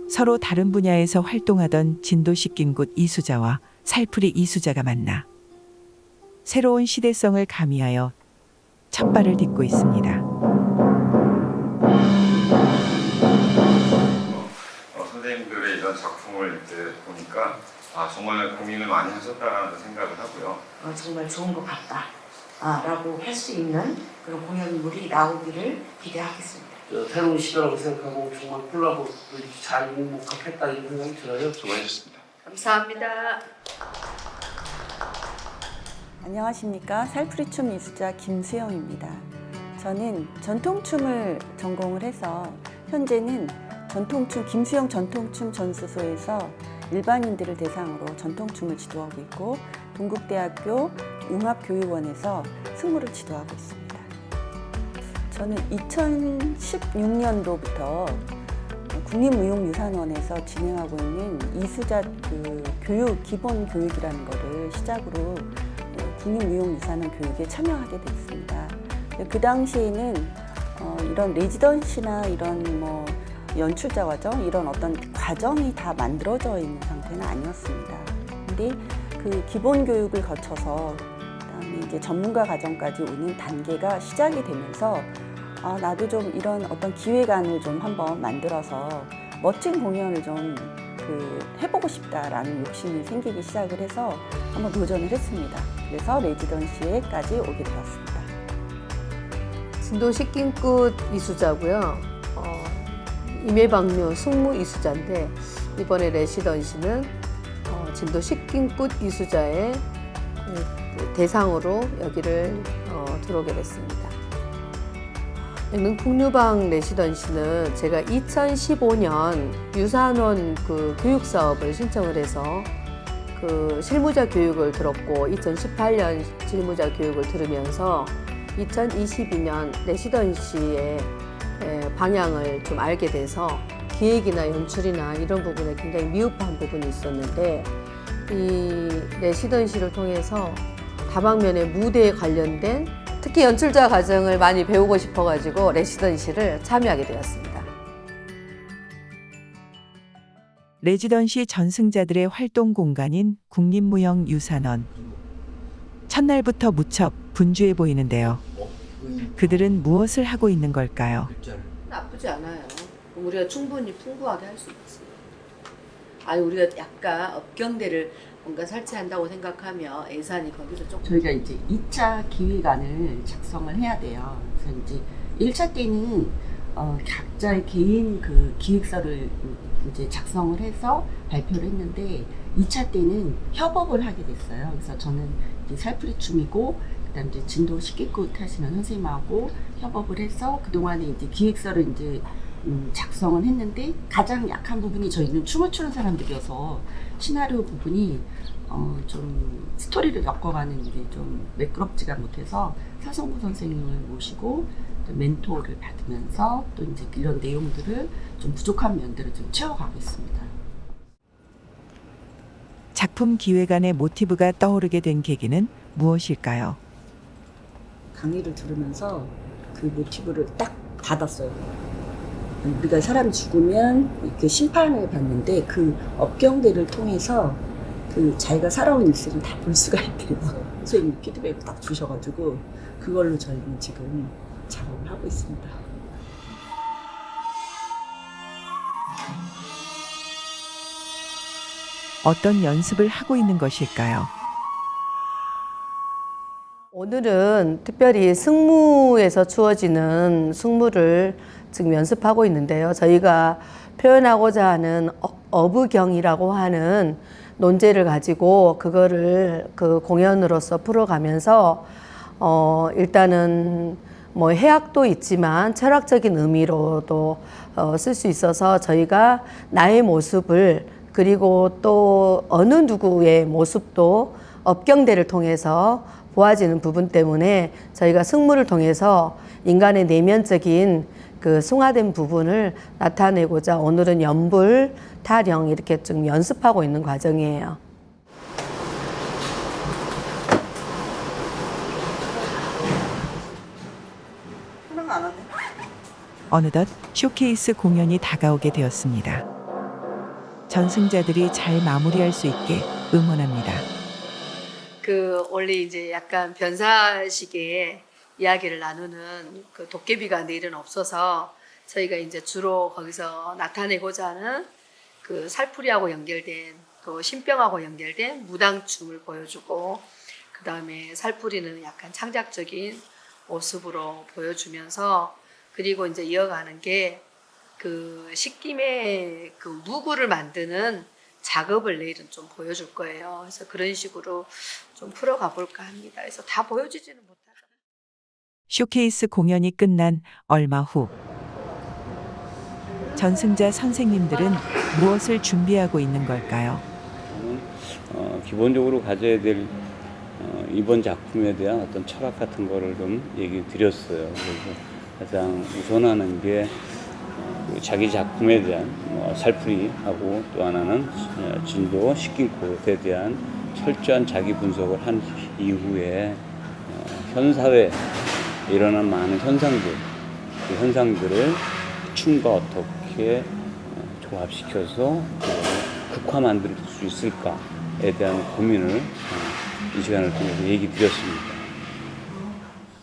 서로 다른 분야에서 활동하던 진도식긴굿 이수자와 살풀이 이수자가 만나 새로운 시대성을 가미하여 첫 발을 딛고 있습니다. 선생님들의 이런 작품을 이제 보니까 정말 고민을 많이 하셨다는 생각을 하고요. 정말 좋은 것 같다 라고 할 수 있는 그런 공연물이 나오기를 기대하겠습니다. 새로운 시도라고 생각하고 정말 콜라보도 잘 목합했다 이런 생각이 들어요. 수고하셨습니다. 감사합니다. 안녕하십니까. 살풀이춤 이수자 김수영입니다. 저는 전통춤을 전공을 해서 현재는 김수영 전통춤 전수소에서 일반인들을 대상으로 전통춤을 지도하고 있고 동국대학교 융합교육원에서 승무를 지도하고 있습니다. 저는 2016년도부터 국립무용유산원에서 진행하고 있는 이수자 기본 교육이라는 것을 시작으로 국립무용유산원 교육에 참여하게 됐습니다. 그 당시에는 이런 레지던시나 이런 연출자 과정, 이런 어떤 과정이 다 만들어져 있는 상태는 아니었습니다. 근데 그 기본 교육을 거쳐서 그다음에 이제 전문가 과정까지 오는 단계가 시작이 되면서 나도 좀 이런 어떤 기획안을 좀 한번 만들어서 멋진 공연을 좀 해보고 싶다라는 욕심이 생기기 시작을 해서 한번 도전을 했습니다. 그래서 레지던시에까지 오게 되었습니다. 진도식긴굿 이수자고요. 임예방묘 승무 이수자인데 이번에 레시던시는 진도식긴굿 이수자의 대상으로 여기를 들어오게 됐습니다. 영등풍류방 레시던시는 제가 2015년 유산원 교육사업을 신청을 해서 실무자 교육을 들었고 2018년 실무자 교육을 들으면서 2022년 레시던시의 방향을 좀 알게 돼서 기획이나 연출이나 이런 부분에 굉장히 미흡한 부분이 있었는데 이 레시던시를 통해서 다방면의 무대에 관련된 특히 연출자 과정을 많이 배우고 싶어가지고 레시던시를 참여하게 되었습니다. 레지던시 전승자들의 활동 공간인 국립무형유산원. 첫날부터 무척 분주해 보이는데요. 그들은 무엇을 하고 있는 걸까요? 나쁘지 않아요. 우리가 충분히 풍부하게 할 수 있지. 우리가 약간 업경대를 뭔가 설치한다고 생각하면 예산이 거기서 조금. 저희가 이제 2차 기획안을 작성을 해야 돼요. 그래서 이제 1차 때는 각자의 개인 기획서를 이제 작성을 해서 발표를 했는데 2차 때는 협업을 하게 됐어요. 그래서 저는 이제 살풀이춤이고 그다음 이제 진도식긴굿 하시는 선생님하고 협업을 해서 그동안에 이제 기획서를 이제 작성을 했는데 가장 약한 부분이 저희는 춤을 추는 사람들이어서 시나리오 부분이 좀 스토리를 엮어가는 게 좀 매끄럽지가 못해서 사성부 선생님을 모시고 멘토를 받으면서 또 이제 이런 내용들을 좀 부족한 면들을 좀 채워가고 있습니다. 작품 기획안의 모티브가 떠오르게 된 계기는 무엇일까요? 강의를 들으면서 그 모티브를 딱 받았어요. 우리가 사람 죽으면 그 심판을 받는데 그 업경대를 통해서 자기가 살아온 일생을 다 볼 수가 있대요. 선생님이 피드백을 딱 주셔가지고 그걸로 저희는 지금 작업을 하고 있습니다. 어떤 연습을 하고 있는 것일까요? 오늘은 특별히 승무에서 주어지는 승무를 지금 연습하고 있는데요. 저희가 표현하고자 하는 어부경이라고 하는 논제를 가지고 그거를 공연으로서 풀어가면서 일단은 해학도 있지만 철학적인 의미로도 쓸 수 있어서 저희가 나의 모습을 그리고 또 어느 누구의 모습도 업경대를 통해서 보아지는 부분 때문에 저희가 승무를 통해서 인간의 내면적인 승화된 부분을 나타내고자 오늘은 연불, 타령 이렇게 좀 연습하고 있는 과정이에요. 생각 안 하네. 어느덧 쇼케이스 공연이 다가오게 되었습니다. 전승자들이 잘 마무리할 수 있게 응원합니다. 원래 이제 약간 변사식의 이야기를 나누는 그 도깨비가 내일은 없어서 저희가 이제 주로 거기서 나타내고자 하는 그 살풀이하고 연결된 그 신병하고 연결된 무당춤을 보여주고, 그 다음에 살풀이는 약간 창작적인 모습으로 보여주면서, 그리고 이제 이어가는 게 그 식김의 그 무구를 만드는 작업을 내일은 좀 보여줄 거예요. 그래서 그런 식으로 좀 풀어가 볼까 합니다. 그래서 다 보여주지는 못하죠. 쇼케이스 공연이 끝난 얼마 후 전승자 선생님들은 무엇을 준비하고 있는 걸까요? 저는 기본적으로 가져야 될 이번 작품에 대한 어떤 철학 같은 거를 좀 얘기 드렸어요. 그래서 가장 우선하는 게 자기 작품에 대한 살풀이하고, 또 하나는 진도 식긴꽃에 대한 철저한 자기 분석을 한 이후에 현 사회에 일어난 많은 현상들, 그 현상들을 춤과 어떻게 조합시켜서 극화 만들 수 있을까에 대한 고민을 이 시간을 통해서 얘기 드렸습니다.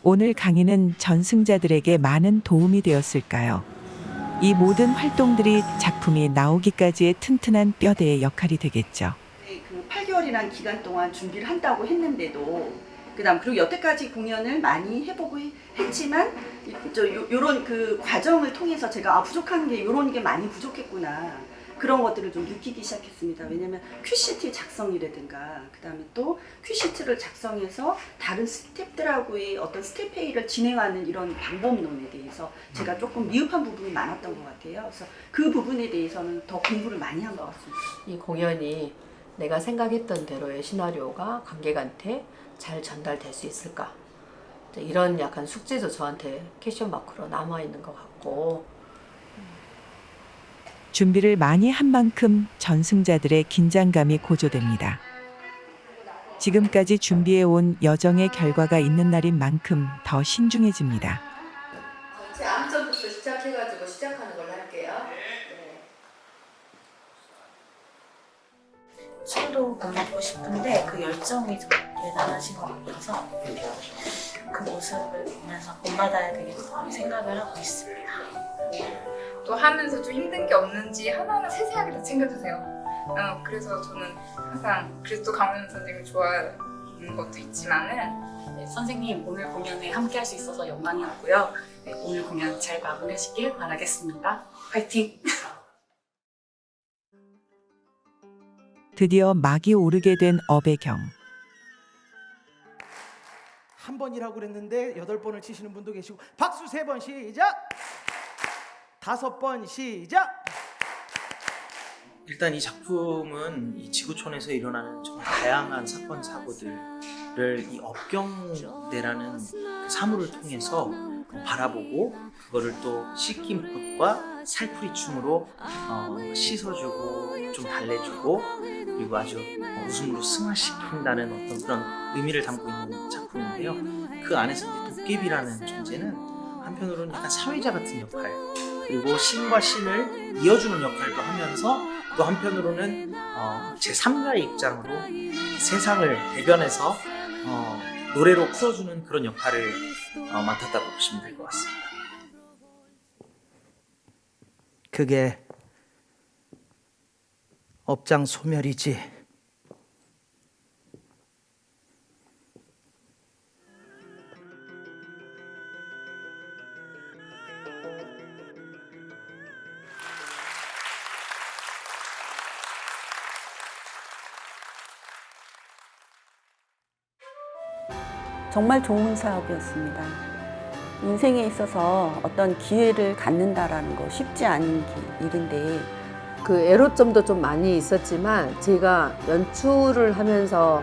오늘 강의는 전승자들에게 많은 도움이 되었을까요? 이 모든 활동들이 작품이 나오기까지의 튼튼한 뼈대의 역할이 되겠죠. 그 8개월이라는 기간 동안 준비를 한다고 했는데도, 그다음 그리고 여태까지 공연을 많이 해보고 했지만 요런 그 과정을 통해서 제가 부족한 게 요런 게 많이 부족했구나, 그런 것들을 좀 느끼기 시작했습니다. 왜냐면 큐시트 작성이라든가, 그다음에 또 큐시트를 작성해서 다른 스태프들하고의 어떤 스텝 회의를 진행하는 이런 방법론에 대해서 제가 조금 미흡한 부분이 많았던 것 같아요. 그래서 그 부분에 대해서는 더 공부를 많이 한 것 같습니다. 이 공연이 내가 생각했던 대로의 시나리오가 관객한테 잘 전달될 수 있을까? 이런 약간 숙제도 저한테 퀘션 마크로 남아있는 것 같고, 준비를 많이 한 만큼 전승자들의 긴장감이 고조됩니다. 지금까지 준비해온 여정의 결과가 있는 날인 만큼 더 신중해집니다. 제 암전부터 시작해가지고 시작하는 걸로 할게요. 춤도 보고 싶은데 그 열정이 좀 대단하신 것 같아서 그 모습을 보면서 본받아야 되겠다 생각을 하고 있습니다. 또 하면서 좀 힘든 게 없는지 하나하나 세세하게 다 챙겨주세요. 그래서 저는 항상 그리스도 강원 선생님을 좋아하는 것도 있지만은, 네, 선생님 오늘 공연에 함께 할 수 있어서 영광이었고요. 네, 오늘 공연 잘 마무리하시길 바라겠습니다. 화이팅! 드디어 막이 오르게 된 어배경. 한 번이라고 그랬는데 8번을 치시는 분도 계시고, 박수 3번 시작! 5번 시작! 일단 이 작품은 이 지구촌에서 일어나는 정말 다양한 사건 사고들을 이 업경대라는 그 사물을 통해서 바라보고, 그거를 또 씻김꽃과 살풀이 춤으로 씻어주고 좀 달래주고, 그리고 아주 웃음으로 승화시킨다는 어떤 그런 의미를 담고 있는 작품인데요. 그 안에서 이제 도깨비라는 존재는 한편으로는 약간 사회자 같은 역할, 그리고 신과 신을 이어주는 역할도 하면서, 또 한편으로는 제3자의 입장으로 세상을 대변해서 노래로 풀어주는 그런 역할을 맡았다고 보시면 될 것 같습니다. 그게 업장 소멸이지. 정말 좋은 사업이었습니다. 인생에 있어서 어떤 기회를 갖는다라는 거 쉽지 않은 일인데, 그 애로점도 좀 많이 있었지만 제가 연출을 하면서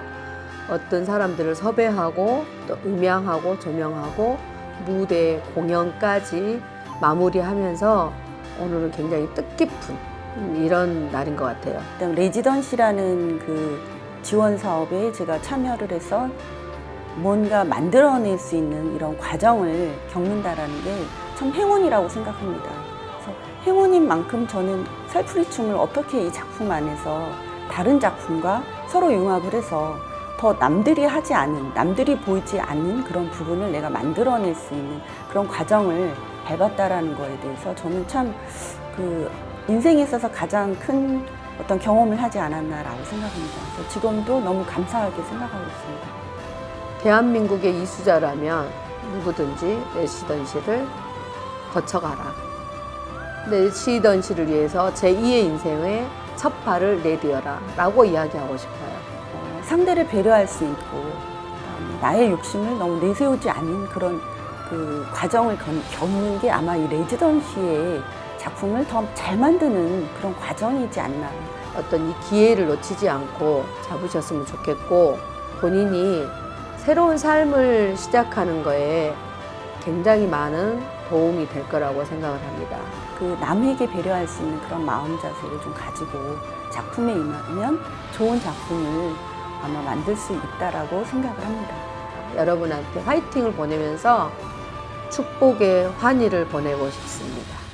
어떤 사람들을 섭외하고 또 음향하고 조명하고 무대 공연까지 마무리하면서 오늘은 굉장히 뜻깊은 이런 날인 것 같아요. 레지던시라는 그 지원 사업에 제가 참여를 해서 뭔가 만들어낼 수 있는 이런 과정을 겪는다라는 게 참 행운이라고 생각합니다. 그래서 행운인 만큼 저는 살풀이춤을 어떻게 이 작품 안에서 다른 작품과 서로 융합을 해서 더 남들이 하지 않은, 남들이 보이지 않는 그런 부분을 내가 만들어낼 수 있는 그런 과정을 밟았다라는 거에 대해서 저는 참 그 인생에 있어서 가장 큰 어떤 경험을 하지 않았나라고 생각합니다. 그래서 지금도 너무 감사하게 생각하고 있습니다. 대한민국의 이수자라면 누구든지 레시던시를 거쳐가라. 레시던시를 위해서 제2의 인생의 첫 발을 내디어라 라고 이야기하고 싶어요. 상대를 배려할 수 있고 나의 욕심을 너무 내세우지 않는 그런 그 과정을 겪는 게 아마 이 레지던시의 작품을 더 잘 만드는 그런 과정이지 않나. 어떤 이 기회를 놓치지 않고 잡으셨으면 좋겠고 본인이 새로운 삶을 시작하는 거에 굉장히 많은 도움이 될 거라고 생각을 합니다. 그 남에게 배려할 수 있는 그런 마음 자세를 좀 가지고 작품에 임하면 좋은 작품을 아마 만들 수 있다라고 생각을 합니다. 여러분한테 화이팅을 보내면서 축복의 환희를 보내고 싶습니다.